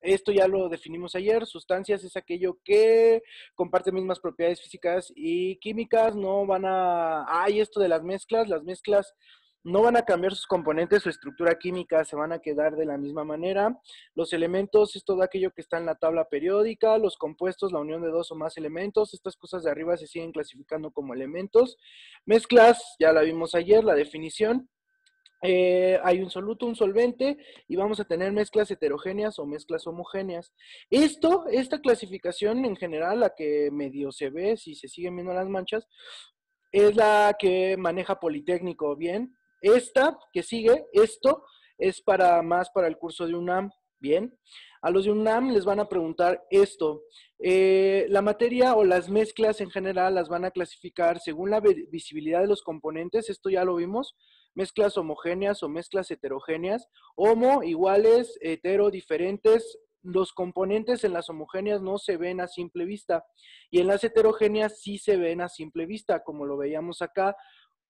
esto ya lo definimos ayer, sustancias es aquello que comparte mismas propiedades físicas y químicas, no van a... Hay esto de las mezclas no van a cambiar sus componentes o estructura química, se van a quedar de la misma manera. Los elementos es todo aquello que está en la tabla periódica, los compuestos, la unión de dos o más elementos, estas cosas de arriba se siguen clasificando como elementos. Mezclas, ya la vimos ayer, la definición. Hay un soluto, un solvente, y vamos a tener mezclas heterogéneas o mezclas homogéneas. Esta clasificación en general, la que medio se ve, si se siguen viendo las manchas, es la que maneja Politécnico, ¿bien? Esta que sigue, esto, es más para el curso de UNAM, ¿bien? A los de UNAM les van a preguntar esto. La materia o las mezclas en general las van a clasificar según la visibilidad de los componentes, esto ya lo vimos, mezclas homogéneas o mezclas heterogéneas, homo, iguales, hetero, diferentes. Los componentes en las homogéneas no se ven a simple vista y en las heterogéneas sí se ven a simple vista, como lo veíamos acá,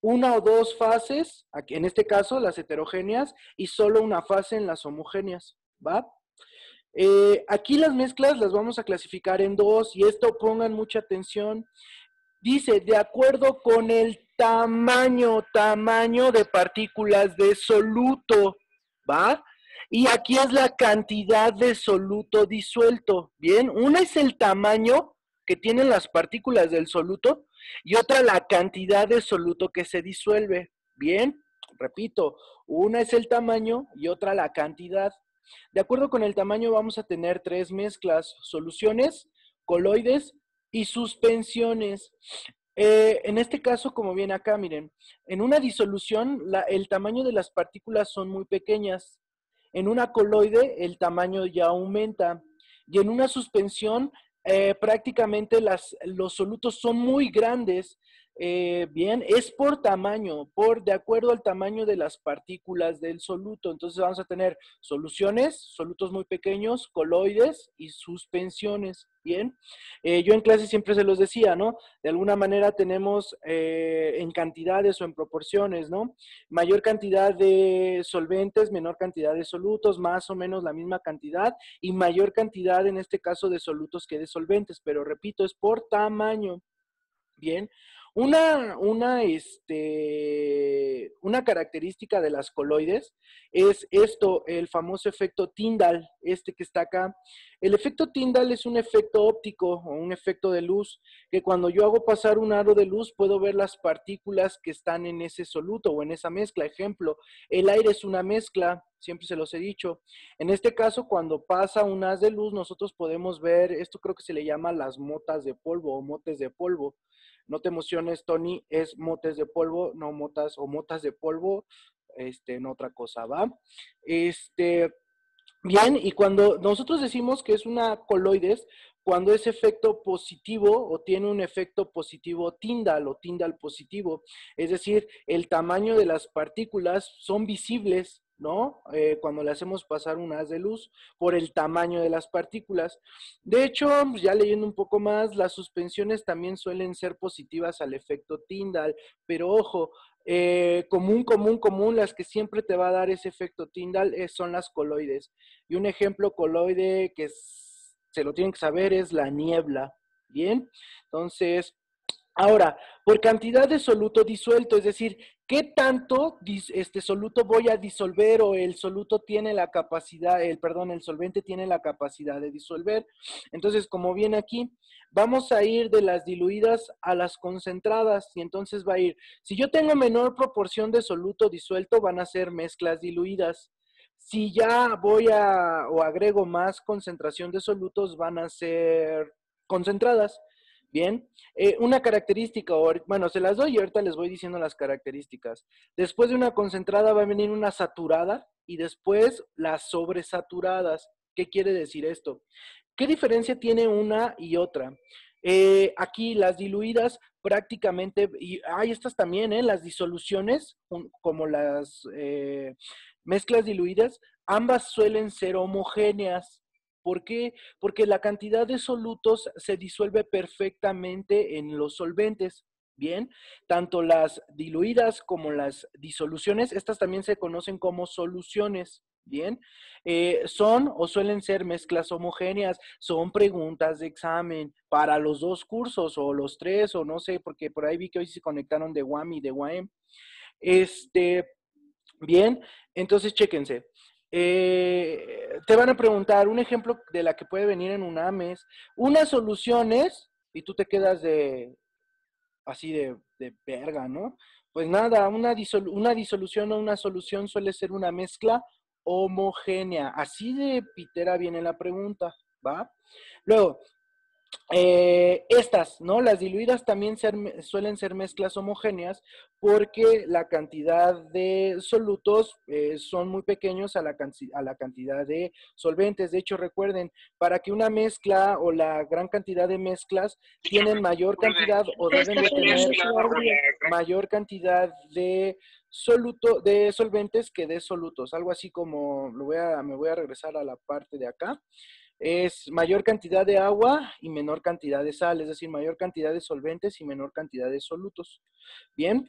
una o dos fases, aquí, en este caso las heterogéneas, y solo una fase en las homogéneas, ¿va? Aquí las mezclas las vamos a clasificar en dos, y esto pongan mucha atención. Dice, de acuerdo con el tamaño de partículas de soluto, ¿va? Y aquí es la cantidad de soluto disuelto, ¿bien? Una es el tamaño que tienen las partículas del soluto y otra la cantidad de soluto que se disuelve, ¿bien? Repito, una es el tamaño y otra la cantidad. De acuerdo con el tamaño vamos a tener tres mezclas, soluciones, coloides y suspensiones. En este caso, como viene acá, miren, en una disolución el tamaño de las partículas son muy pequeñas. En una coloide el tamaño ya aumenta. Y en una suspensión prácticamente los solutos son muy grandes. Bien, es por tamaño, de acuerdo al tamaño de las partículas del soluto. Entonces vamos a tener soluciones, solutos muy pequeños, coloides y suspensiones. Bien, yo en clase siempre se los decía, ¿no? De alguna manera tenemos en cantidades o en proporciones, ¿no? Mayor cantidad de solventes, menor cantidad de solutos, más o menos la misma cantidad, y mayor cantidad en este caso de solutos que de solventes, pero repito, es por tamaño. Bien, una característica de las coloides es esto, el famoso efecto Tyndall, este que está acá. El efecto Tyndall es un efecto óptico o un efecto de luz, que cuando yo hago pasar un aro de luz puedo ver las partículas que están en ese soluto o en esa mezcla. Ejemplo, el aire es una mezcla, siempre se los he dicho. En este caso, cuando pasa un haz de luz, nosotros podemos ver, esto creo que se le llama las motas de polvo o motes de polvo. No te emociones, Tony, es motes de polvo, no motas o motas de polvo, no otra cosa, ¿va? Bien, y cuando nosotros decimos que es una coloides, cuando es efecto positivo o tiene un efecto positivo Tyndall o Tyndall positivo, es decir, el tamaño de las partículas son visibles, ¿no? Cuando le hacemos pasar un haz de luz por el tamaño de las partículas. De hecho, pues, ya leyendo un poco más, las suspensiones también suelen ser positivas al efecto Tyndall, pero ojo, común, las que siempre te va a dar ese efecto Tyndall son las coloides. Y un ejemplo coloide que se lo tienen que saber es la niebla. Bien, entonces, ahora, por cantidad de soluto disuelto, es decir, ¿qué tanto este soluto voy a disolver o el soluto tiene la capacidad, el solvente tiene la capacidad de disolver? Entonces, como viene aquí, vamos a ir de las diluidas a las concentradas y entonces va a ir, si yo tengo menor proporción de soluto disuelto, van a ser mezclas diluidas. Si ya o agrego más concentración de solutos, van a ser concentradas. Bien, una característica, bueno, se las doy y ahorita les voy diciendo las características. Después de una concentrada va a venir una saturada y después las sobresaturadas. ¿Qué quiere decir esto? ¿Qué diferencia tiene una y otra? Aquí las diluidas prácticamente, y hay estas también, las disoluciones, como las mezclas diluidas, ambas suelen ser homogéneas. ¿Por qué? Porque la cantidad de solutos se disuelve perfectamente en los solventes. Bien, tanto las diluidas como las disoluciones, estas también se conocen como soluciones. Bien, son o suelen ser mezclas homogéneas, son preguntas de examen para los dos cursos o los tres o no sé, porque por ahí vi que hoy se conectaron de UAM y de UAM. Este, bien, entonces chéquense. Te van a preguntar un ejemplo de la que puede venir en UNAMES, unas soluciones y tú te quedas de así de verga, ¿no? Pues nada, una disolución o una solución suele ser una mezcla homogénea. Así de pitera viene la pregunta, ¿va? Luego, estas, ¿no? Las diluidas también suelen ser mezclas homogéneas porque la cantidad de solutos son muy pequeños a la cantidad de solventes. De hecho, recuerden, para que una mezcla o la gran cantidad de mezclas tienen mayor cantidad o deben de tener mayor cantidad de de solventes que de solutos. Algo así como, me voy a regresar a la parte de acá, es mayor cantidad de agua y menor cantidad de sal, es decir, mayor cantidad de solventes y menor cantidad de solutos. Bien,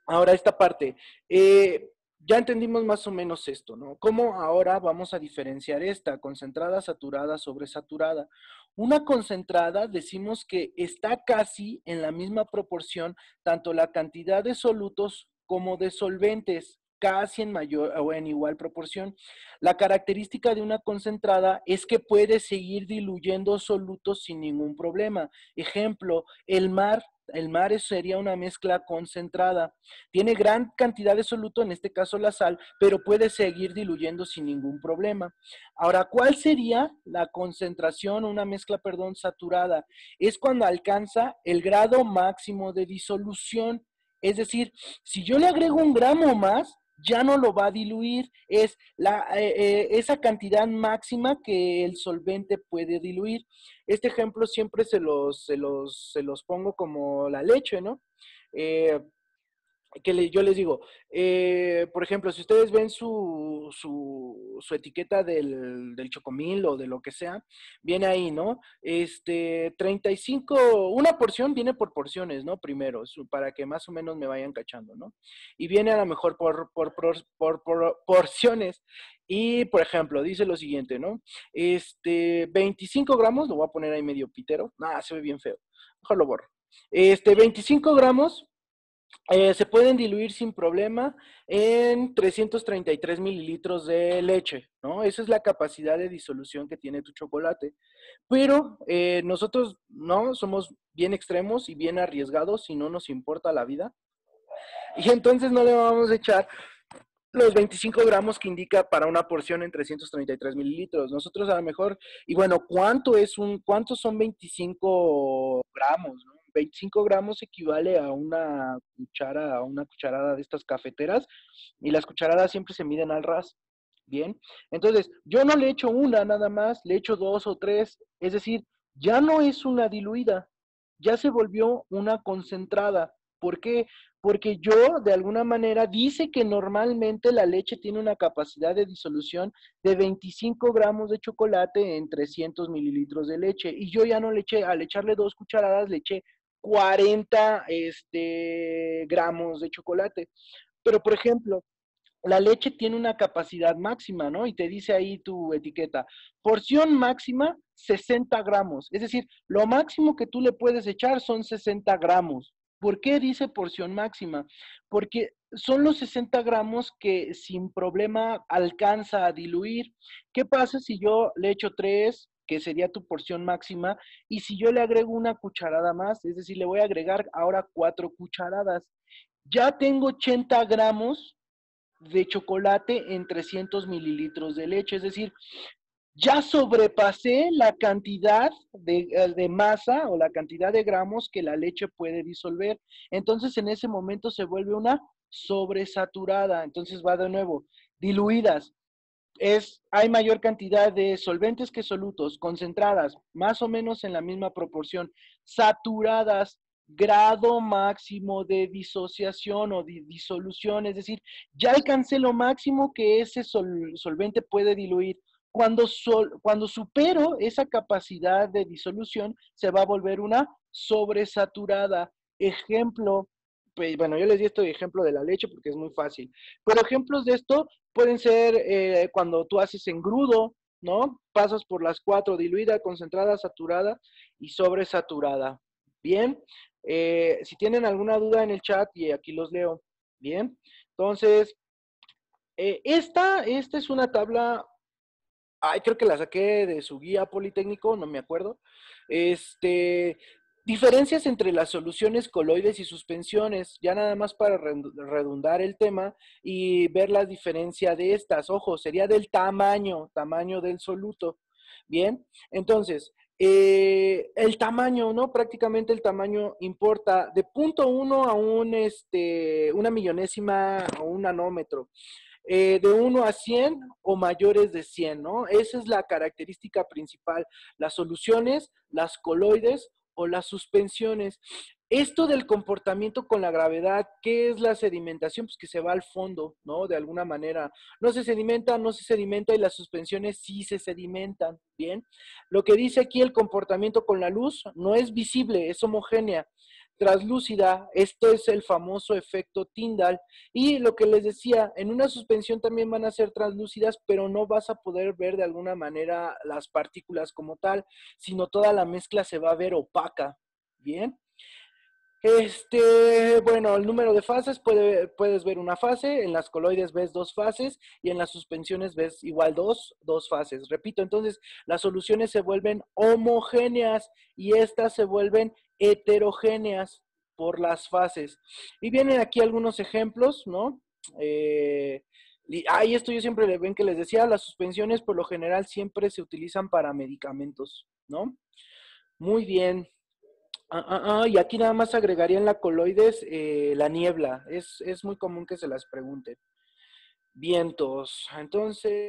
ahora esta parte. Ya entendimos más o menos esto, ¿no? ¿Cómo ahora vamos a diferenciar esta concentrada, saturada, sobresaturada? Una concentrada decimos que está casi en la misma proporción tanto la cantidad de solutos como de solventes, casi en mayor o en igual proporción. La característica de una concentrada es que puede seguir diluyendo solutos sin ningún problema. Ejemplo, el mar sería una mezcla concentrada. Tiene gran cantidad de soluto, en este caso la sal, pero puede seguir diluyendo sin ningún problema. Ahora, ¿cuál sería la concentración, una mezcla, perdón, saturada? Es cuando alcanza el grado máximo de disolución. Es decir, si yo le agrego un gramo más, ya no lo va a diluir, es esa cantidad máxima que el solvente puede diluir. Este ejemplo siempre se los pongo como la leche, ¿no? Eh, yo les digo, por ejemplo, si ustedes ven su etiqueta del chocomil o de lo que sea, viene ahí, ¿no? 35, una porción viene por porciones, ¿no? Primero, para que más o menos me vayan cachando, ¿no? Y viene a lo mejor por porciones. Y, por ejemplo, dice lo siguiente, ¿no? 25 gramos, lo voy a poner ahí medio pitero. Nah, se ve bien feo. Mejor lo borro. 25 gramos se pueden diluir sin problema en 333 mililitros de leche, ¿no? Esa es la capacidad de disolución que tiene tu chocolate. Pero nosotros no somos bien extremos y bien arriesgados y no nos importa la vida. Y entonces no le vamos a echar los 25 gramos que indica para una porción en 333 mililitros. Nosotros a lo mejor, y bueno, ¿cuántos son 25 gramos? ¿No? 25 gramos equivale a a una cucharada de estas cafeteras, y las cucharadas siempre se miden al ras. Bien, entonces yo no le echo una nada más, le echo dos o tres, es decir, ya no es una diluida, ya se volvió una concentrada. ¿Por qué? Porque yo, de alguna manera, dice que normalmente la leche tiene una capacidad de disolución de 25 gramos de chocolate en 300 mililitros de leche. Y yo ya no le eché, al echarle dos cucharadas, le eché 40 gramos de chocolate. Pero, por ejemplo, la leche tiene una capacidad máxima, ¿no? Y te dice ahí tu etiqueta, porción máxima 60 gramos. Es decir, lo máximo que tú le puedes echar son 60 gramos. ¿Por qué dice porción máxima? Porque son los 60 gramos que sin problema alcanza a diluir. ¿Qué pasa si yo le echo 3, que sería tu porción máxima, y si yo le agrego una cucharada más? Es decir, le voy a agregar ahora 4 cucharadas. Ya tengo 80 gramos de chocolate en 300 mililitros de leche, es decir, ya sobrepasé la cantidad de masa o la cantidad de gramos que la leche puede disolver. Entonces, en ese momento se vuelve una sobresaturada. Entonces va de nuevo, diluidas. Hay mayor cantidad de solventes que solutos, concentradas, más o menos en la misma proporción, saturadas, grado máximo de disociación o de disolución, es decir, ya alcancé lo máximo que ese solvente puede diluir. Cuando supero esa capacidad de disolución, se va a volver una sobresaturada. Ejemplo, pues, bueno, yo les di este ejemplo de la leche porque es muy fácil, pero ejemplos de esto pueden ser cuando tú haces engrudo, ¿no? Pasas por las cuatro: diluida, concentrada, saturada y sobresaturada. Bien, si tienen alguna duda en el chat, y aquí los leo. Bien, entonces, esta es una tabla. Ay, creo que la saqué de su guía Politécnico, no me acuerdo. Este, diferencias entre las soluciones coloides y suspensiones, ya nada más para redundar el tema y ver la diferencia de estas. Ojo, sería del tamaño del soluto. Bien, entonces, el tamaño, ¿no? Prácticamente el tamaño importa de 0.1 a una millonésima o un nanómetro, de 1 a 100 o mayores de 100, ¿no? Esa es la característica principal. Las soluciones, las coloides o las suspensiones. Esto del comportamiento con la gravedad, ¿qué es la sedimentación? Pues que se va al fondo, ¿no? De alguna manera. No se sedimenta, no se sedimenta, y las suspensiones sí se sedimentan, ¿bien? Lo que dice aquí el comportamiento con la luz no es visible, es homogénea, translúcida. Esto es el famoso efecto Tyndall. Y lo que les decía, en una suspensión también van a ser translúcidas, pero no vas a poder ver de alguna manera las partículas como tal, sino toda la mezcla se va a ver opaca. Bien. Bueno, el número de fases, puedes ver una fase, en las coloides ves dos fases y en las suspensiones ves igual dos fases. Repito, entonces las soluciones se vuelven homogéneas y estas se vuelven heterogéneas por las fases. Y vienen aquí algunos ejemplos, ¿no? Esto yo siempre ven que les decía, las suspensiones por lo general siempre se utilizan para medicamentos, ¿no? Muy bien. Y aquí nada más agregaría en la coloides la niebla. Es muy común que se las pregunten. Vientos. Entonces,